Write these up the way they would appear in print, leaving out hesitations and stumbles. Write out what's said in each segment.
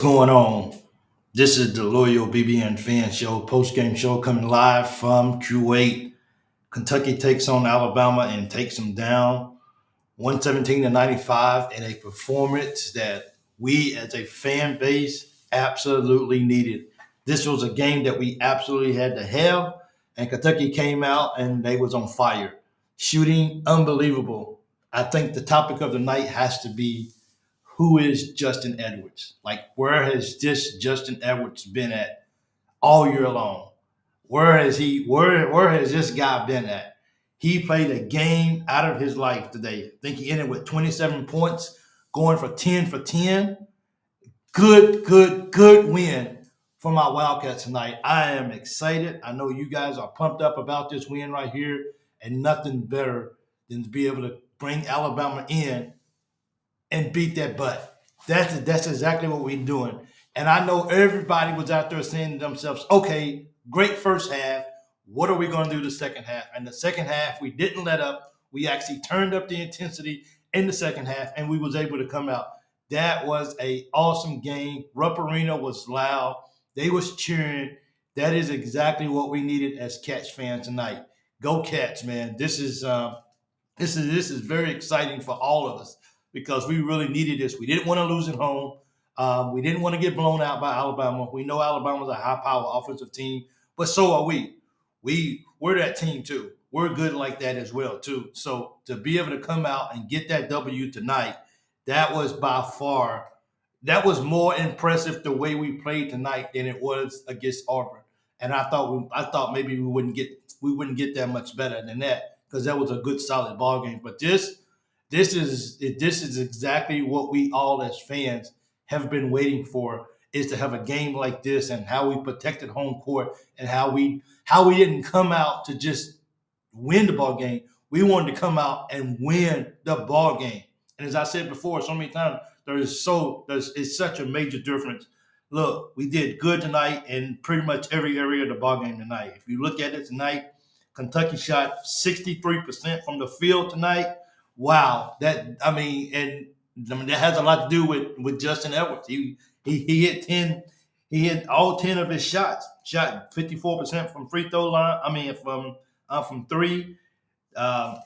Going on? This is the Loyal BBN Fan Show, post-game show coming live from Kuwait. Kentucky takes on Alabama and takes them down 117 to 95 in a performance that we as a fan base absolutely needed. This was a game that we absolutely had to have, and Kentucky came out and they was on fire. Shooting unbelievable. I think the topic of the night has to be who is Justin Edwards? Like, where has this Justin Edwards been at all year long? Where has he? Where has this guy been at? He played a game out of his life today. I think he ended with 27 points, going for 10 for 10. Good win for my Wildcats tonight. I am excited. I know you guys are pumped up about this win right here, and nothing better than to be able to bring Alabama in and beat that butt. That's exactly what we're doing. And I know everybody was out there saying to themselves, okay, great first half. What are we going to do the second half? And the second half, we didn't let up. We actually turned up the intensity in the second half, and we was able to come out. That was a awesome game. Rupp Arena was loud. They was cheering. That is exactly what we needed as Cats fans tonight. Go Cats, man! This is very exciting for all of us because we really needed this. We didn't want to lose at home. We didn't want to get blown out by Alabama. We know Alabama's a high-power offensive team, but so are we. We're that team too. We're good like that as well too. So to be able to come out and get that W tonight, that was by far that was more impressive the way we played tonight than it was against Auburn. And I thought maybe we wouldn't get that much better than that because that was a good solid ball game. But this is exactly what we all as fans have been waiting for is to have a game like this and how we protected home court and how we didn't come out to just win the ball game. We wanted to come out and win the ball game. And as I said before so many times, it's such a major difference. Look, we did good tonight in pretty much every area of the ball game tonight. If you look at it tonight, Kentucky shot 63% from the field tonight. Wow, that has a lot to do with Justin Edwards. He hit 10. He hit all 10 of his shots. Shot 54% from free throw line. From three. Uh,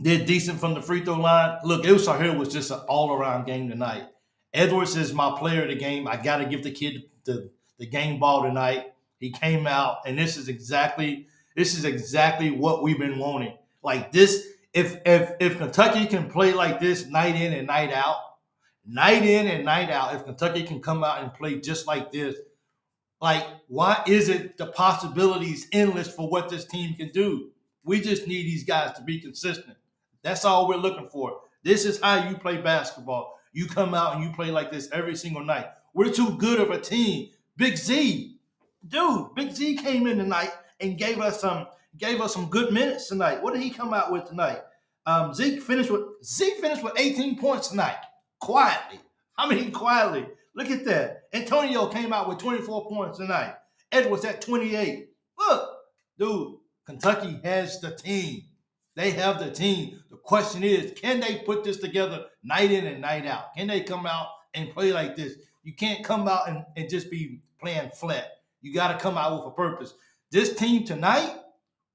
did decent from the free throw line. Look, here was just an all around game tonight. Edwards is my player of the game. I got to give the kid the game ball tonight. He came out, and this is exactly what we've been wanting. Like this, if Kentucky can play like this night in and night out, night in and night out, if Kentucky can come out and play just like this, like why is it the possibilities endless for what this team can do? We just need these guys to be consistent. That's all we're looking for. This is how you play basketball. You come out and you play like this every single night. We're too good of a team. Big Z, dude, Big Z came in tonight and gave us some good minutes tonight. What did he come out with tonight? Zeke finished with 18 points tonight. Quietly. Quietly. Look at that. Antonio came out with 24 points tonight. Edwards at 28. Look, dude, Kentucky has the team. They have the team. The question is, can they put this together night in and night out? Can they come out and play like this? You can't come out and just be playing flat. You got to come out with a purpose. This team tonight,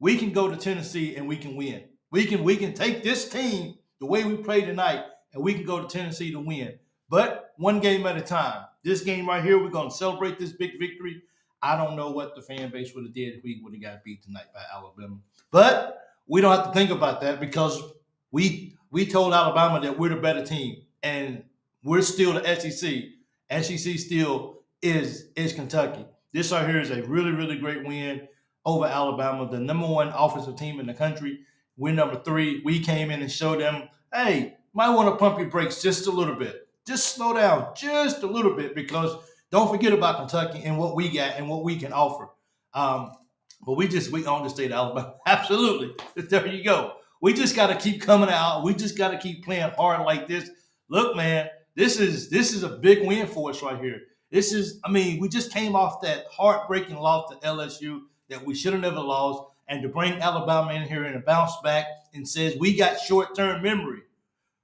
we can go to Tennessee and we can win. We can take this team the way we play tonight and we can go to Tennessee to win. But one game at a time. This game right here, we're going to celebrate this big victory. I don't know what the fan base would have did if we would have got beat tonight by Alabama. But we don't have to think about that because we told Alabama that we're the better team and we're still the SEC. SEC still is Kentucky. This right here is a really, really great win over Alabama, the number one offensive team in the country. We're number 3. We came in and showed them, hey, might want to pump your brakes just a little bit. Just slow down just a little bit because don't forget about Kentucky and what we got and what we can offer. But we own the state of Alabama. Absolutely. There you go. We just got to keep coming out. We just got to keep playing hard like this. Look, man, this is a big win for us right here. We just came off that heartbreaking loss to LSU that we should have never lost. And to bring Alabama in here and bounce back and says we got short-term memory.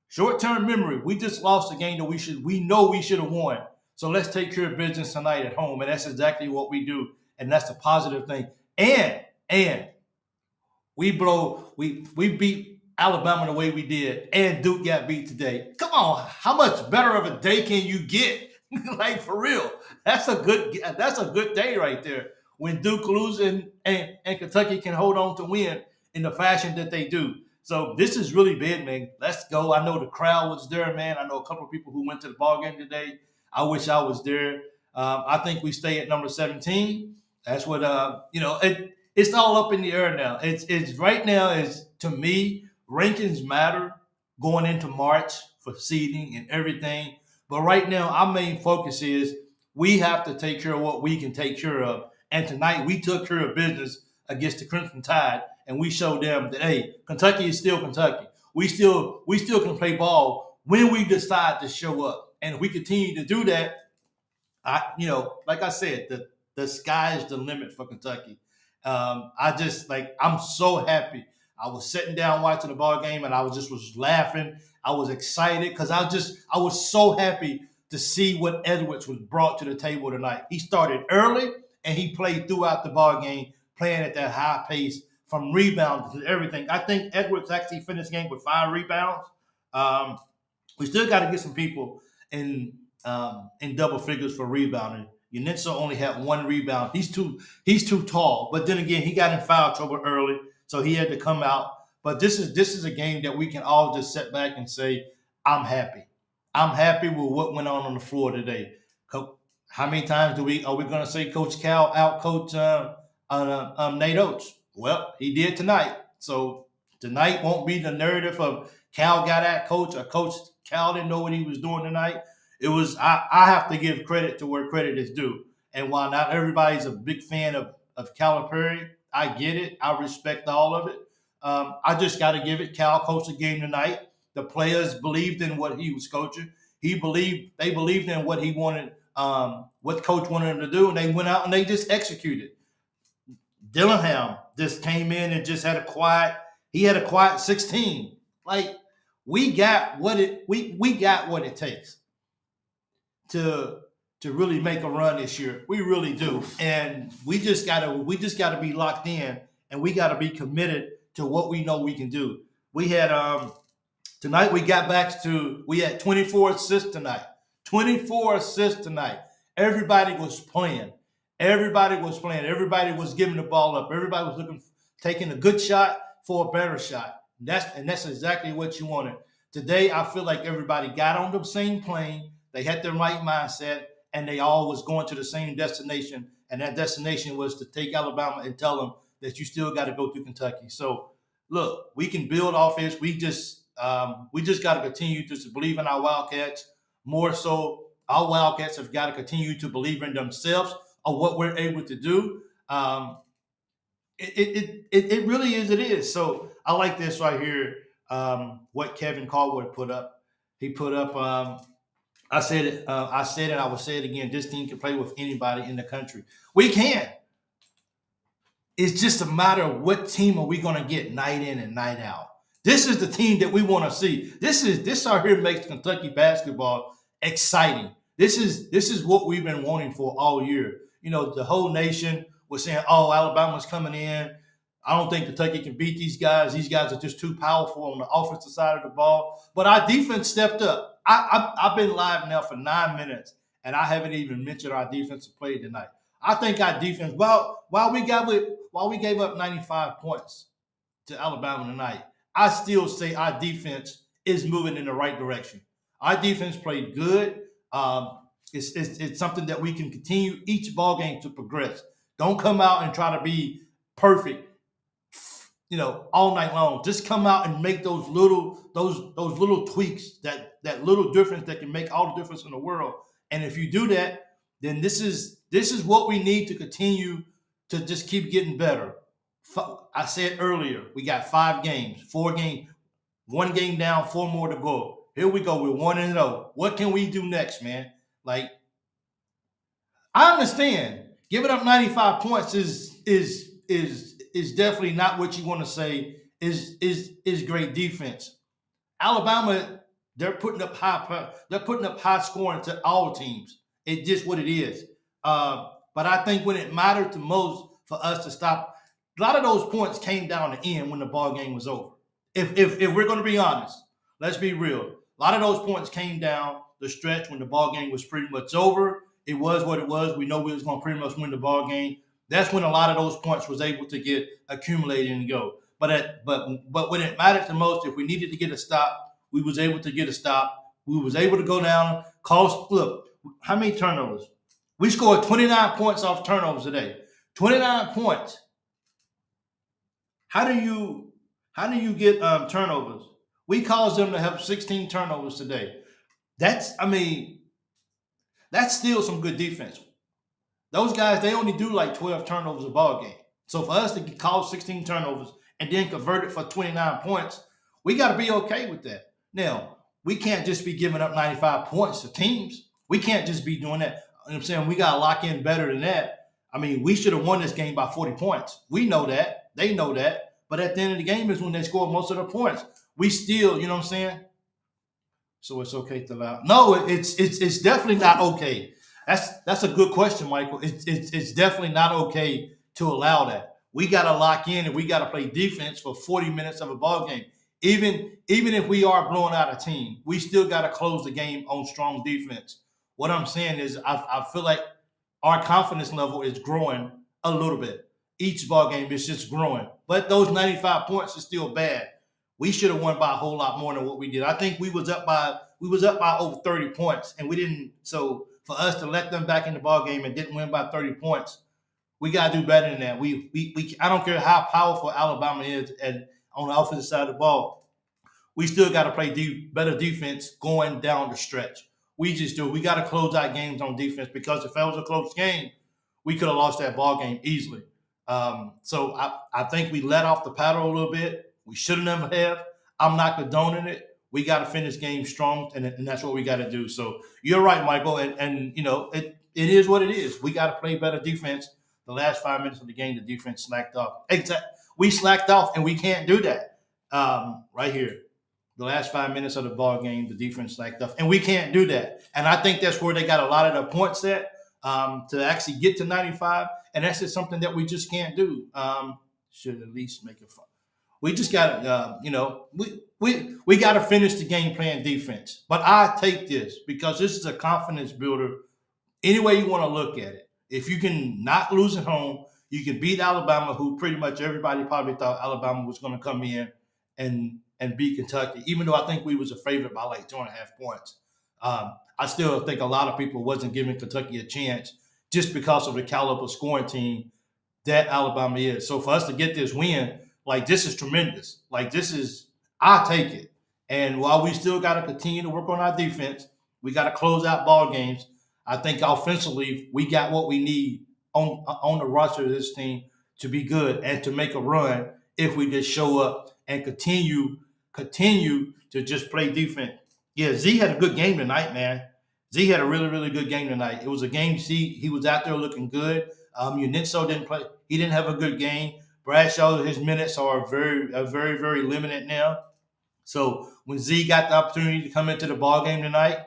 Short-term memory. We just lost a game that we know we should have won. So let's take care of business tonight at home, and that's exactly what we do, and that's the positive thing. And we beat Alabama the way we did, and Duke got beat today. Come on, how much better of a day can you get? Like for real, that's a good day right there. When Duke loses and Kentucky can hold on to win in the fashion that they do. So this is really big, man. Let's go. I know the crowd was there, man. I know a couple of people who went to the ball game today. I wish I was there. I think we stay at number 17. That's what it's all up in the air now. It's right now is to me rankings matter going into March for seeding and everything. But right now our main focus is we have to take care of what we can take care of. And tonight we took care of business against the Crimson Tide, and we showed them that hey, Kentucky is still Kentucky. We still can play ball when we decide to show up. And if we continue to do that, like I said, the sky is the limit for Kentucky. I'm so happy. I was sitting down watching the ball game, and I was laughing. I was excited because I was so happy to see what Edwards was brought to the table tonight. He started early and he played throughout the ball game, playing at that high pace from rebounds to everything. I think Edwards actually finished the game with 5 rebounds. We still got to get some people in double figures for rebounding. Unitso only had 1 rebound. He's too tall. But then again, he got in foul trouble early, so he had to come out. But this is a game that we can all just sit back and say, I'm happy. I'm happy with what went on the floor today. How many times are we going to say Coach Cal out-coach Nate Oates? Well, he did tonight. So tonight won't be the narrative of Cal got at coach or Coach Cal didn't know what he was doing tonight. It was I have to give credit to where credit is due. And while not everybody's a big fan of Calipari, I get it. I respect all of it. I just got to give it. Cal coached the game tonight. The players believed in what he was coaching. They believed in what he wanted, what coach wanted him to do, and they went out and they just executed. Dillingham just came in and just had a quiet 16. Like we got what it takes to really make a run this year. We really do. And we just gotta be locked in, and we gotta be committed to what we know we can do. We had tonight we had 24 assists tonight. 24 assists tonight. Everybody was playing. Everybody was giving the ball up. Everybody was taking a good shot for a better shot. That's exactly what you wanted. Today, I feel like everybody got on the same plane. They had the right mindset, and they all was going to the same destination. And that destination was to take Alabama and tell them that you still got to go through Kentucky. So, look, we can build off this. We just got to continue to believe in our Wildcats. More so, our Wildcats have got to continue to believe in themselves or what we're able to do. It really is. It is. So I like this right here. What Kevin Caldwell put up. He put up. I said it. I said it. I will say it again. This team can play with anybody in the country. We can. It's just a matter of what team are we going to get night in and night out. This is the team that we want to see. This right here makes Kentucky basketball exciting. This is what we've been wanting for all year. You know, the whole nation was saying, "Oh, Alabama's coming in. I don't think Kentucky can beat these guys. These guys are just too powerful on the offensive side of the ball." But our defense stepped up. I've been live now for 9 minutes, and I haven't even mentioned our defensive play tonight. I think our defense, while we gave up 95 points to Alabama tonight, I still say our defense is moving in the right direction. Our defense played good. It's something that we can continue each ball game to progress. Don't come out and try to be perfect, all night long. Just come out and make those little tweaks, that little difference that can make all the difference in the world. And if you do that, then this is what we need to continue to just keep getting better. I said earlier, we got 5 games, 4 games, 1 game down, 4 more to go. Here we go. We're 1-0. What can we do next, man? Like, I understand giving up 95 points is definitely not what you want to say is great defense. Alabama, they're putting up high scoring to all teams, It's just what it is. But I think when it mattered the most for us to stop, a lot of those points came down the end when the ball game was over. If we're going to be honest, let's be real. A lot of those points came down the stretch when the ball game was pretty much over. It was what it was. We know we was going to pretty much win the ball game. That's when a lot of those points was able to get accumulated and go. But when it mattered the most, if we needed to get a stop, we was able to get a stop. We was able to go down. Look, how many turnovers? We scored 29 points off turnovers today. 29 points. How do you get turnovers? We caused them to have 16 turnovers today. That's still some good defense. Those guys, they only do like 12 turnovers a ball game. So for us to cause 16 turnovers and then convert it for 29 points, we got to be okay with that. Now, we can't just be giving up 95 points to teams. We can't just be doing that. You know what I'm saying? We got to lock in better than that. I mean, we should have won this game by 40 points. We know that. They know that. But at the end of the game is when they score most of the points. We still, you know what I'm saying? So it's okay to allow. No, it's definitely not okay. That's a good question, Michael. It's definitely not okay to allow that. We got to lock in and we got to play defense for 40 minutes of a ball game. Even if we are blowing out a team, we still got to close the game on strong defense. What I'm saying is I feel like our confidence level is growing a little bit. Each ball game is just growing. But those 95 points are still bad. We should have won by a whole lot more than what we did. I think we was up by over 30 points, and we didn't. So for us to let them back in the ball game and didn't win by 30 points, we got to do better than that. We I don't care how powerful Alabama is on the offensive side of the ball. We still got to play better defense going down the stretch. We just do. We got to close out games on defense because if that was a close game, we could have lost that ball game easily. So I think we let off the paddle a little bit. We should have never have. I'm not condoning it. We got to finish game strong, and that's what we got to do. So you're right, Michael, and you know it is what it is. We got to play better defense. The last 5 minutes of the game, the defense slacked off. We slacked off, and we can't do that right here. The last 5 minutes of the ball game, the defense slacked off, and we can't do that. And I think that's where they got a lot of the points at to actually get to 95, and that's just something that we just can't do. Should at least make it fun. We just got to, we got to finish the game playing defense. But I take this because this is a confidence builder. Any way you want to look at it, if you can not lose at home, you can beat Alabama, who pretty much everybody probably thought Alabama was going to come in and beat Kentucky, even though I think we was a favorite by like 2.5 points. I still think a lot of people wasn't giving Kentucky a chance just because of the caliber scoring team that Alabama is. So for us to get this win, like, this is tremendous. Like, I take it. And while we still got to continue to work on our defense, we got to close out ball games. I think offensively, we got what we need on the roster of this team to be good and to make a run if we just show up and continue to just play defense. Yeah, Z had a good game tonight, man. Z had a really, really good game tonight. It was a game he was out there looking good. Unitso didn't play. He didn't have a good game. Bradshaw, his minutes are very, very limited now. So when Z got the opportunity to come into the ball game tonight,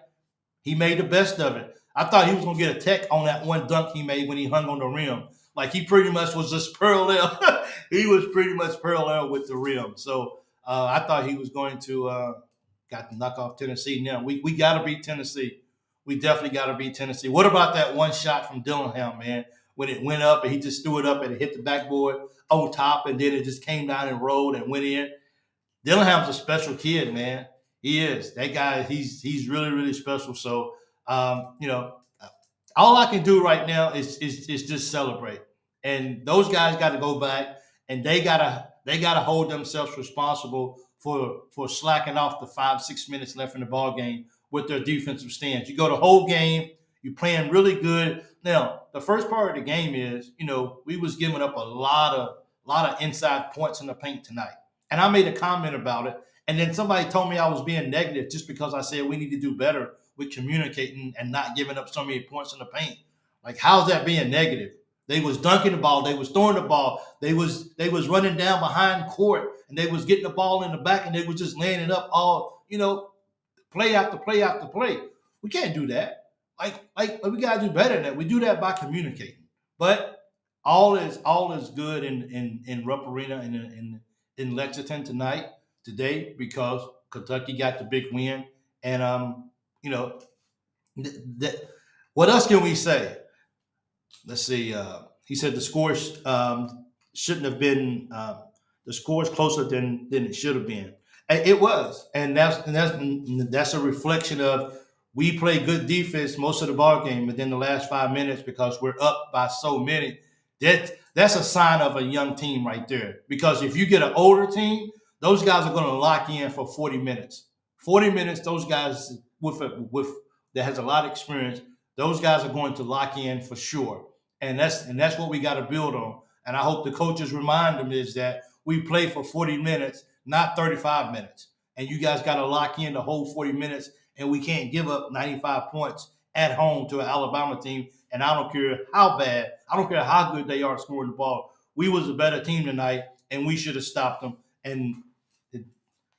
he made the best of it. I thought he was going to get a tech on that one dunk he made when he hung on the rim. Like, he pretty much was just parallel. He was pretty much parallel with the rim. So I thought he was going to got to knock off Tennessee. Now, we got to beat Tennessee. We definitely got to beat Tennessee. What about that one shot from Dillingham, man? When it went up and he just threw it up and it hit the backboard on top, and then it just came down and rolled and went in. Dillingham's a special kid, man. He is. That guy, he's really, really special. So, all I can do right now is just celebrate. And those guys got to go back, and they gotta hold themselves responsible for slacking off the 5-6 minutes left in the ball game with their defensive stance. You go the whole game, you're playing really good. Now, the first part of the game is, we was giving up a lot of inside points in the paint tonight. And I made a comment about it. And then somebody told me I was being negative just because I said we need to do better with communicating and not giving up so many points in the paint. Like, how's that being negative? They was dunking the ball. They was throwing the ball. They was running down behind court, and they was getting the ball in the back, and they was just laying it up all, play after play after play. We can't do that. Like we gotta do better than that. We do that by communicating. But all is good in Rupp Arena in Lexington today because Kentucky got the big win. And you know, th- th- what else can we say? Let's see. He said the scores shouldn't have been the scores closer than it should have been. And it was, and that's a reflection of we play good defense most of the ball game, but then the last 5 minutes because we're up by so many. That's a sign of a young team right there. Because if you get an older team, those guys are going to lock in for 40 minutes. 40 minutes, those guys with that has a lot of experience, those guys are going to lock in for sure, and that's what we got to build on. And I hope the coaches remind them is that we play for 40 minutes, not 35 minutes, and you guys got to lock in the whole 40 minutes, and we can't give up 95 points at home to an Alabama team. And I don't care how bad, I don't care how good they are scoring the ball. We was a better team tonight, and we should have stopped them. And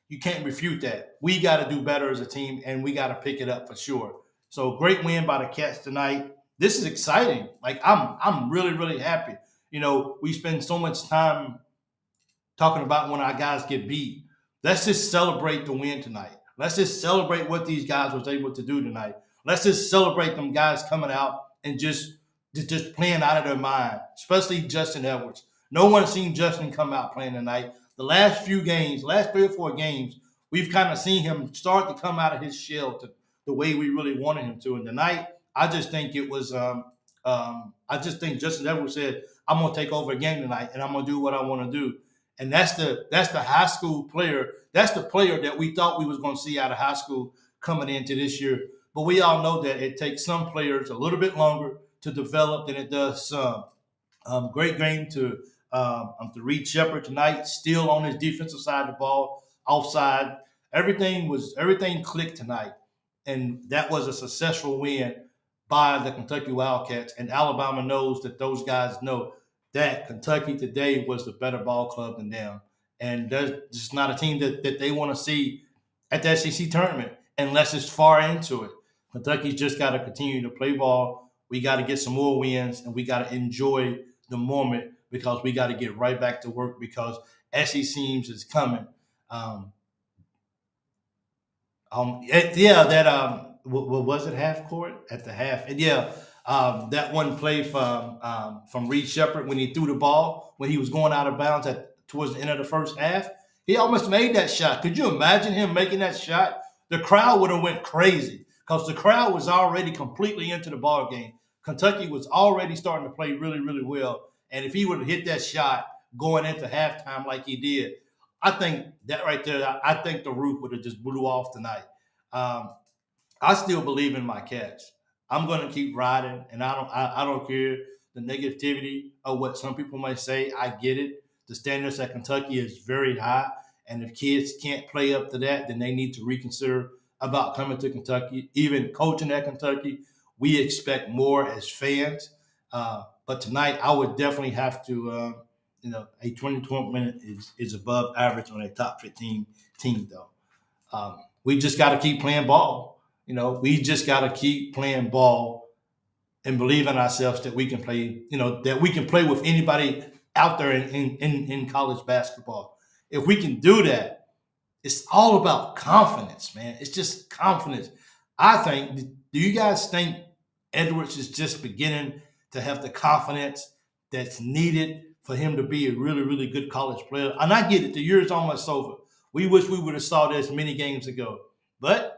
you can't refute that. We got to do better as a team, and we got to pick it up for sure. So great win by the Cats tonight. This is exciting. Like I'm really really happy. We spend so much time talking about when our guys get beat. Let's just celebrate the win tonight. Let's just celebrate what these guys was able to do tonight. Let's just celebrate them guys coming out and just playing out of their mind, especially Justin Edwards. No one seen Justin come out playing tonight. The last few games, last 3 or 4 games, we've kind of seen him start to come out of his shell to the way we really wanted him to. And tonight, I just think it was. I just think Justin Edwards said, "I'm gonna take over a game tonight, and I'm gonna do what I want to do." And that's the high school player. That's the player that we thought we was going to see out of high school coming into this year. But we all know that it takes some players a little bit longer to develop than it does some. Great game to Reed Shepard tonight, still on his defensive side of the ball, offside. Everything clicked tonight, and that was a successful win by the Kentucky Wildcats. And Alabama knows that those guys know that Kentucky today was the better ball club than them. And there's just not a team that they want to see at the SEC tournament unless it's far into it. Kentucky's just got to continue to play ball. We got to get some more wins, and we got to enjoy the moment because we got to get right back to work because SEC teams is coming. Um, what was it, half court at the half? And yeah, that one play from Reed Shepard when he threw the ball when he was going out of bounds towards the end of the first half. He almost made that shot. Could you imagine him making that shot? The crowd would have went crazy because the crowd was already completely into the ball game. Kentucky was already starting to play really, really well. And if he would have hit that shot going into halftime like he did, I think that right there, I think the roof would have just blew off tonight. Um, I still believe in my Cats. I'm going to keep riding, and I don't care the negativity of what some people might say. I get it. The standards at Kentucky is very high, and if kids can't play up to that, then they need to reconsider about coming to Kentucky. Even coaching at Kentucky, we expect more as fans. But tonight, I would definitely have to. A 20 minute is above average on a top 15 team, though. We just got to keep playing ball. We just got to keep playing ball and believe in ourselves that we can play. That we can play with anybody out there in college basketball. If we can do that, it's all about confidence, man. It's just confidence. I think. Do you guys think Edwards is just beginning to have the confidence that's needed for him to be a really, really good college player? And I get it. The year is almost over. We wish we would have saw this many games ago. But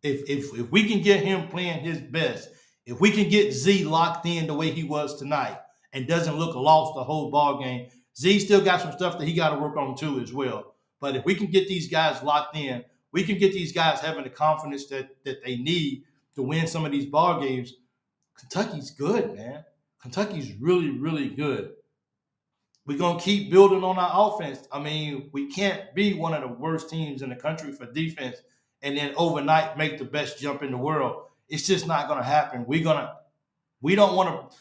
if we can get him playing his best, if we can get Z locked in the way he was tonight and doesn't look lost the whole ball game, Z still got some stuff that he got to work on too as well. But if we can get these guys locked in, we can get these guys having the confidence that they need to win some of these ball games. Kentucky's good, man. Kentucky's really, really good. We're going to keep building on our offense. I mean, we can't be one of the worst teams in the country for defense and then overnight make the best jump in the world. It's just not going to happen.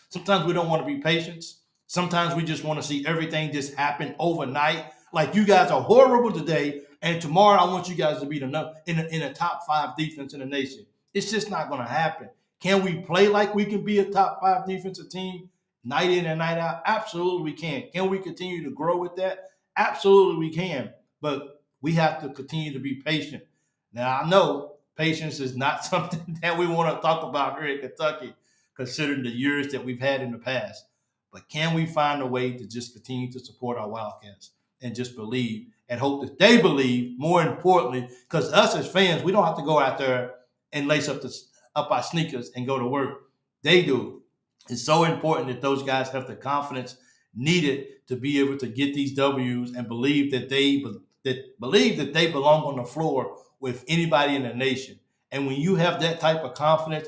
Sometimes we don't want to be patient. Sometimes we just want to see everything just happen overnight. Like you guys are horrible today, and tomorrow I want you guys to be in the top 5 defense in the nation. It's just not going to happen. Can we play like we can be a top 5 defensive team night in and night out? Absolutely we can. Can we continue to grow with that? Absolutely we can. But we have to continue to be patient. Now I know patience is not something that we want to talk about here in Kentucky, considering the years that we've had in the past. But can we find a way to just continue to support our Wildcats and just believe and hope that they believe, more importantly, because us as fans, we don't have to go out there and lace up our sneakers and go to work. They do. It's so important that those guys have the confidence needed to be able to get these W's and believe that they belong on the floor with anybody in the nation. And when you have that type of confidence,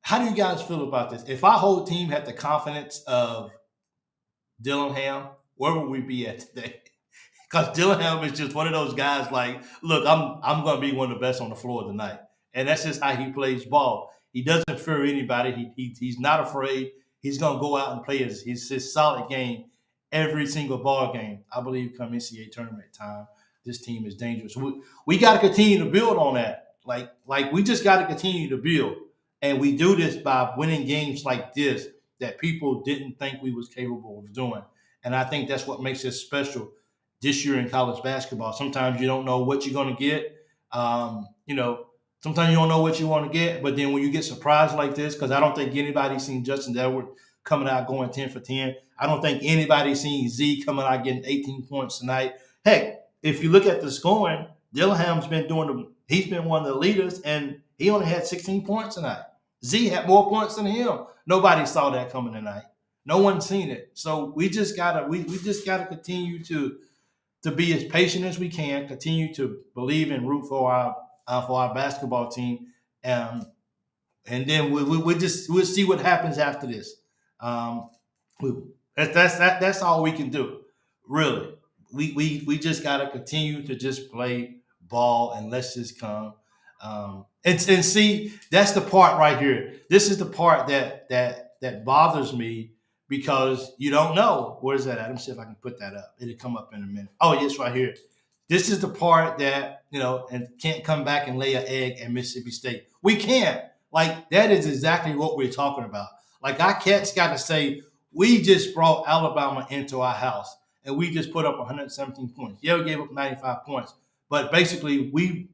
how do you guys feel about this? If our whole team had the confidence of Dillingham, where would we be at today? Because Dillingham is just one of those guys. Like, look, I'm going to be one of the best on the floor tonight, and that's just how he plays ball. He doesn't fear anybody. He's not afraid. He's going to go out and play his solid game every single ball game. I believe come NCAA tournament time, this team is dangerous. We got to continue to build on that. Like we just got to continue to build, and we do this by winning games like this that people didn't think we was capable of doing. And I think that's what makes us special this year in college basketball. Sometimes you don't know what you're going to get. Sometimes you don't know what you want to get, but then when you get surprised like this, because I don't think anybody's seen Justin Edwards coming out going 10 for 10. I don't think anybody's seen Z coming out getting 18 points tonight. Heck, if you look at the scoring, Dillingham's he's been one of the leaders, and he only had 16 points tonight. Z had more points than him. Nobody saw that coming tonight. No one seen it. So we just gotta continue to be as patient as we can, continue to believe and root for our basketball team, and then we'll see what happens after this. That's all we can do, really. We just gotta continue to just play ball and let's just come. And see, that's the part right here. This is the part that bothers me because you don't know. Where's that at? Let me see if I can put that up. It'll come up in a minute. Oh, yes, right here. This is the part that, and can't come back and lay an egg at Mississippi State. We can't. Like, that is exactly what we're talking about. Like, our cats got to say, we just brought Alabama into our house, and we just put up 117 points. Yeah, we gave up 95 points. But basically,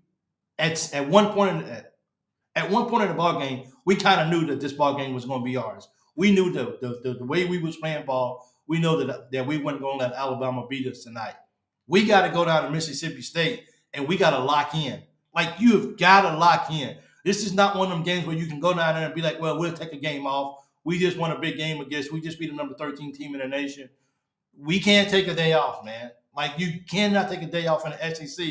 at one point in the ball game, we kind of knew that this ball game was going to be ours. We knew the way we was playing ball. We know that we weren't going to let Alabama beat us tonight. We got to go down to Mississippi State and we got to lock in. Like, you've got to lock in. This is not one of them games where you can go down there and be like, well, we'll take a game off. We just won a big game we just beat the number 13 team in the nation. We can't take a day off, man. Like, you cannot take a day off in the SEC.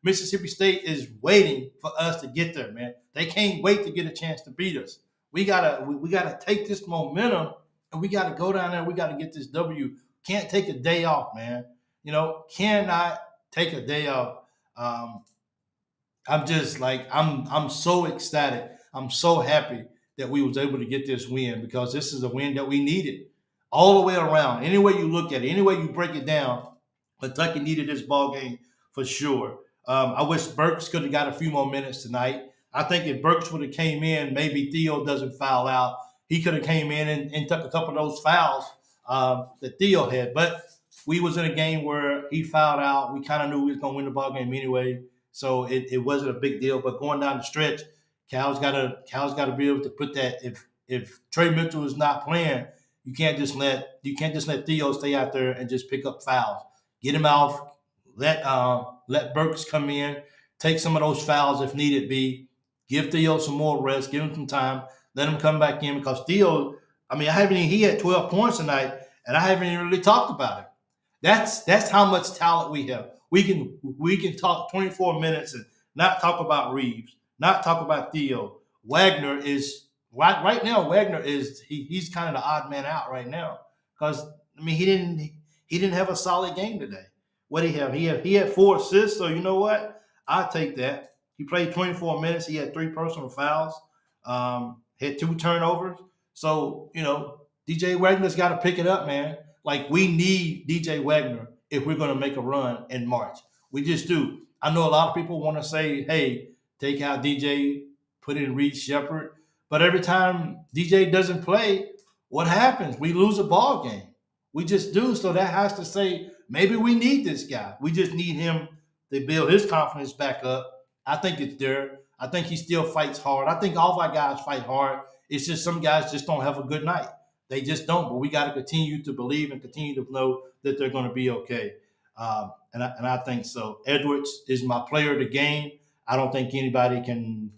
Mississippi State is waiting for us to get there, man. They can't wait to get a chance to beat us. We gotta take this momentum and we gotta go down there. We gotta get this W. Can't take a day off, man. Cannot take a day off. I'm just like I'm so ecstatic. I'm so happy that we was able to get this win because this is a win that we needed all the way around. Any way you look at it, any way you break it down, Kentucky needed this ball game for sure. I wish Burks could have got a few more minutes tonight. I think if Burks would have came in, maybe Theo doesn't foul out. He could have came in and took a couple of those fouls that Theo had. But we was in a game where he fouled out. We kind of knew we was going to win the ball game anyway, so it wasn't a big deal. But going down the stretch, Cal's got to be able to put that. If Trey Mitchell is not playing, you can't just let Theo stay out there and just pick up fouls. Get him off. Let Burks come in, take some of those fouls if needed be. Give Theo some more rest. Give him some time. Let him come back in because Theo, he had 12 points tonight, and I haven't even really talked about it. That's how much talent we have. We can talk 24 minutes and not talk about Reeves, not talk about Theo. Wagner is right now. Wagner is he's kind of the odd man out right now because he didn't have a solid game today. What did he have? He had 4 assists. So you know what? I'll take that. He played 24 minutes. He had 3 personal fouls. Had 2 turnovers. So DJ Wagner's got to pick it up, man. Like, we need DJ Wagner if we're going to make a run in March. We just do. I know a lot of people want to say, hey, take out DJ, put in Reed Shepard. But every time DJ doesn't play, what happens? We lose a ball game. We just do. So that has to say maybe we need this guy. We just need him to build his confidence back up. I think it's there. I think he still fights hard. I think all of our guys fight hard. It's just some guys just don't have a good night. They just don't. But we got to continue to believe and continue to know that they're going to be okay. And I think so. Edwards is my player of the game. I don't think anybody can.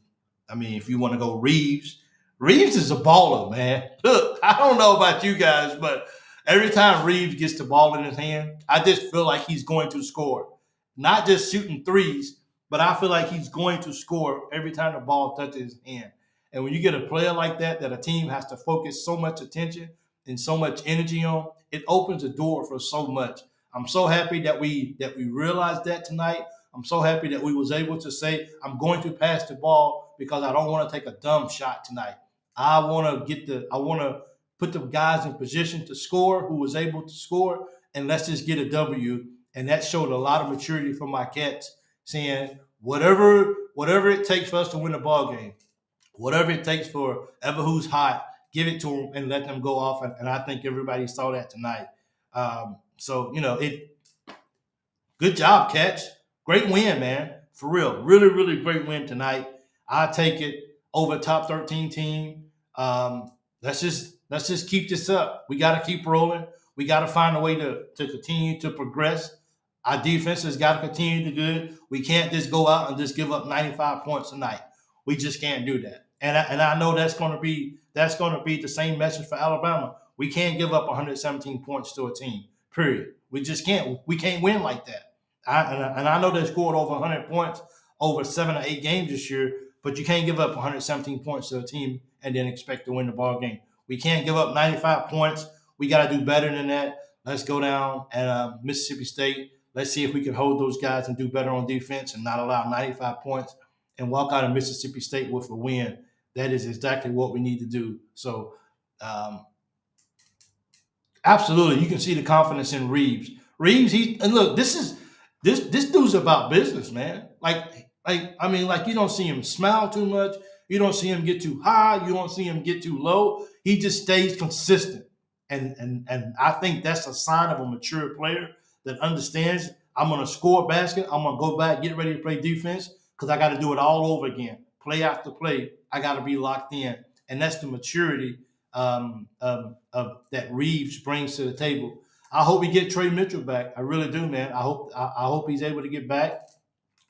I mean, if you want to go Reeves, Reeves is a baller, man. Look, I don't know about you guys, but every time Reeves gets the ball in his hand, I just feel like he's going to score. Not just shooting threes, but I feel like he's going to score every time the ball touches his hand. And when you get a player like that a team has to focus so much attention and so much energy on, it opens the door for so much. I'm so happy that we realized that tonight. I'm so happy that we was able to say, I'm going to pass the ball because I don't want to take a dumb shot tonight. I want to put the guys in position to score who was able to score, and let's just get a W. And that showed a lot of maturity from my Cats, saying whatever it takes for us to win the ball game, whatever it takes for ever who's hot, give it to them and let them go off. And I think everybody saw that tonight. So good job, Cats. Great win, man. For real. Really, really great win tonight. I take it over top 13 team. Let's just keep this up. We got to keep rolling. We got to find a way to continue to progress. Our defense has got to continue to do good. We can't just go out and just give up 95 points tonight. We just can't do that. And I know that's going to be the same message for Alabama. We can't give up 117 points to a team. Period. We just can't. We can't win like that. I know they scored over 100 points over 7 or 8 games this year, but you can't give up 117 points to a team and then expect to win the ball game. We can't give up 95 points. We got to do better than that. Let's go down at Mississippi State. Let's see if we can hold those guys and do better on defense and not allow 95 points and walk out of Mississippi State with a win. That is exactly what we need to do. So, absolutely, you can see the confidence in Reeves. Reeves, this dude's about business, man. Like you don't see him smile too much. You don't see him get too high. You don't see him get too low. He just stays consistent. And I think that's a sign of a mature player that understands I'm going to score a basket. I'm going to go back, get ready to play defense because I got to do it all over again. Play after play, I got to be locked in. And that's the maturity that Reeves brings to the table. I hope we get Trey Mitchell back. I really do, man. I hope he's able to get back.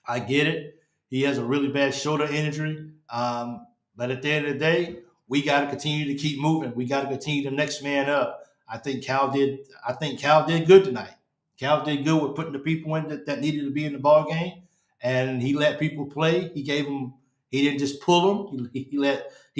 I get it. He has a really bad shoulder injury. But at the end of the day, we got to continue to keep moving. We got to continue the next man up. I think Cal did good tonight. Cal did good with putting the people in that needed to be in the ball game, and he let people play. He didn't just pull them. He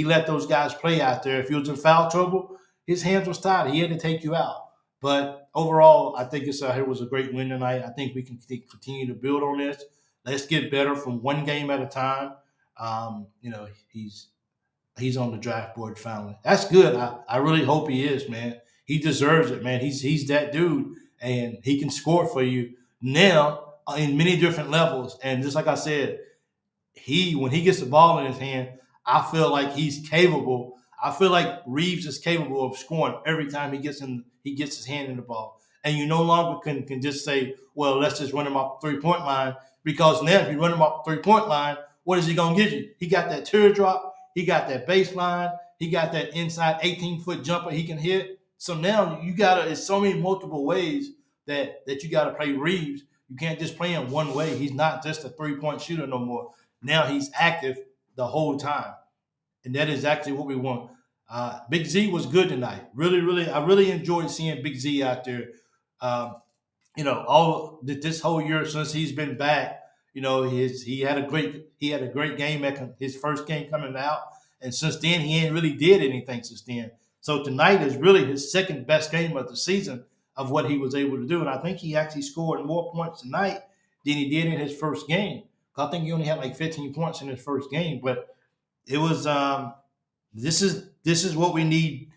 let those guys play out there. If he was in foul trouble, his hands was tied. He had to take you out. But overall, I think it was a great win tonight. I think we can continue to build on this. Let's get better from one game at a time. He's on the draft board finally. That's good. I really hope he is, man. He deserves it, man. He's that dude, and he can score for you now in many different levels. And just like I said, when he gets the ball in his hand, I feel like he's capable. I feel like Reeves is capable of scoring every time he gets his hand in the ball. And you no longer can just say, well, let's just run him off the 3-point line, because now if you run him off the 3-point line, what is he going to give you? He got that teardrop. He got that baseline. He got that inside 18-foot jumper he can hit. So now it's so many multiple ways that you got to play Reeves. You can't just play him one way. He's not just a 3-point shooter no more. Now he's active the whole time. And that is exactly what we want. Big Z was good tonight. I really enjoyed seeing Big Z out there. All this whole year since he's been back, he had a great game at his first game coming out, and since then he ain't really did anything since then. So tonight is really his second best game of the season of what he was able to do, and I think he actually scored more points tonight than he did in his first game. I think he only had like 15 points in his first game, but it was this is what we need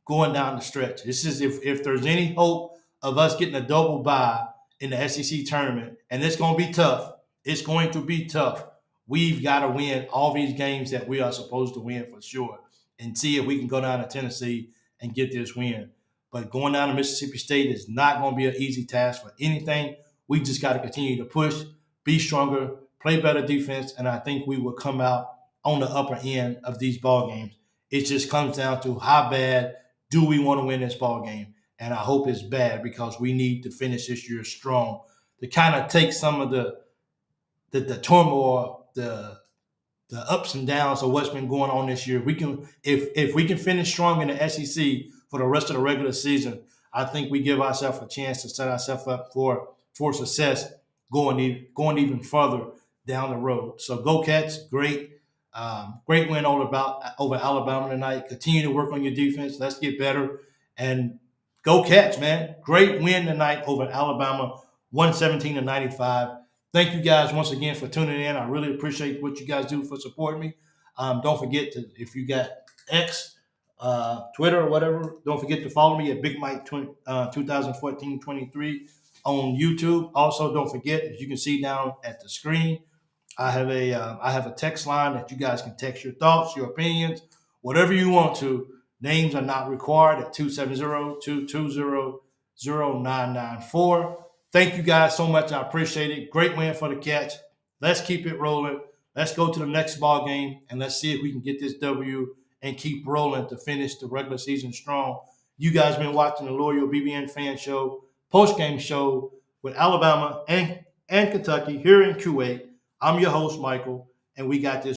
going down the stretch. This is if there's any hope of us getting a double bye in the SEC tournament, and it's going to be tough. It's going to be tough. we've got to win all these games that we are supposed to win for sure, and see if we can go down to Tennessee and get this win. But going down to Mississippi State is not going to be an easy task for anything. We just got to continue to push, be stronger, play better defense, and I think we will come out on the upper end of these ball games. It just comes down to how bad do we want to win this ball game, and I hope it's bad because we need to finish this year strong to kind of take some of the turmoil, the ups and downs of what's been going on this year. We can if we can finish strong in the SEC for the rest of the regular season, I think we give ourselves a chance to set ourselves up for success going even further down the road. So go Cats, great. Great win over Alabama tonight. Continue to work on your defense. Let's get better. And go Cats, man. Great win tonight over Alabama, 117-95. Thank you guys once again for tuning in. I really appreciate what you guys do for supporting me. Don't forget to, if you got X, Twitter, or whatever, don't forget to follow me at Big Mike 2014-23 on YouTube. Also, don't forget, as you can see down at the screen, I have a text line that you guys can text your thoughts, your opinions, whatever you want to. Names are not required at 270-220-0994. Thank you guys so much. I appreciate it. Great win for the Cats. Let's keep it rolling. Let's go to the next ball game, and let's see if we can get this W and keep rolling to finish the regular season strong. You guys been watching the Loyal BBN Fan Show, post-game show with Alabama and Kentucky here in Kuwait. I'm your host, Michael, and we got this